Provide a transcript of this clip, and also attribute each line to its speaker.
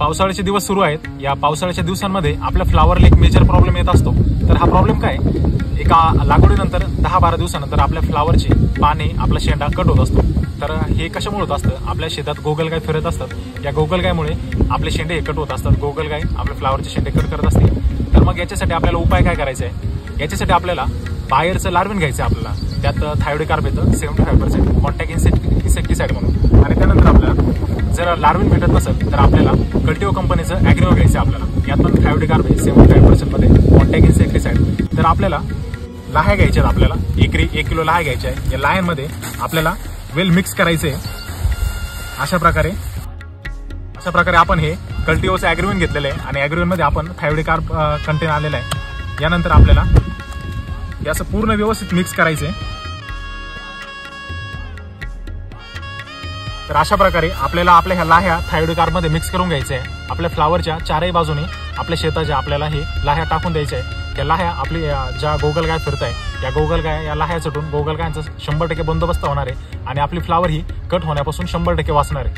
Speaker 1: पावसाळ्याचे दिवस सुरू आहेत. या पावसाळ्याच्या दिवसांमध्ये आपल्या फ्लावरला एक मेजर प्रॉब्लेम येत असतो. तर हा प्रॉब्लेम काय, एका लागवडीनंतर 10-12 दिवसानंतर आपल्या फ्लावरचे पाने, आपला शेंडा कट होत असतो. तर हे कशामुळे होत असतं, आपल्या शेतात गोगलगाय फिरत असतात. या गोगलगायमुळे आपले शेंडे हे कट होत असतात. गोगलगाय आपल्या फ्लावरचे शेंडे कट करत असते. तर मग याच्यासाठी आपल्याला उपाय काय करायचा आहे, याच्यासाठी आपल्याला बाहेरचं लार्विन घ्यायचं आहे आपल्याला. त्यात थायोडिकार्ब येतं 75% कॉन्टॅक्ट इन्सेक्टिसाइड म्हणून. आणि त्यानंतर आपल्याला जर लार्विन भेटत नसेल तर आपल्याला कल्टिओ कंपनीचं ॲग्रिओ घ्यायचं आहे आपल्याला. यात पण थायोडिकार्ब आहे 75% मध्ये कॉन्टॅक्ट इन्सेक्टिसाइड. तर आपल्याला लाह्या घ्यायच्या आहेत. आपल्याला 1 किलो लाह्या घ्यायच्या आहे. या लाह्यांमध्ये आपल्याला वेल मिक्स करायचे. अशा प्रकारे आपण हे कल्टिओचं ॲग्रिओन घेतलेलं आहे आणि ॲग्रिओन मध्ये आपण थायोडिकार्ब कंटेन आलेला आहे. यानंतर आपल्याला हे असं पूर्ण व्यवस्थित मिक्स करायचंय. तर अशा प्रकारे आपल्याला आपल्या ह्या लाह्या थायोडिकार्ब मध्ये मिक्स करून घ्यायचं आहे. आपल्या फ्लावरच्या चारही बाजूने आपल्या शेताच्या आपल्याला हे लाह्या टाकून द्यायच्या आहे. त्या लाह्या आपली ज्या गोगलगाय फिरत आहे या गोगलगाय या लाह्या चटून गोगलगायांचा 100% बंदोबस्त होणार आहे आणि आपली फ्लावर ही कट होण्यापासून 100% वाचणार आहे.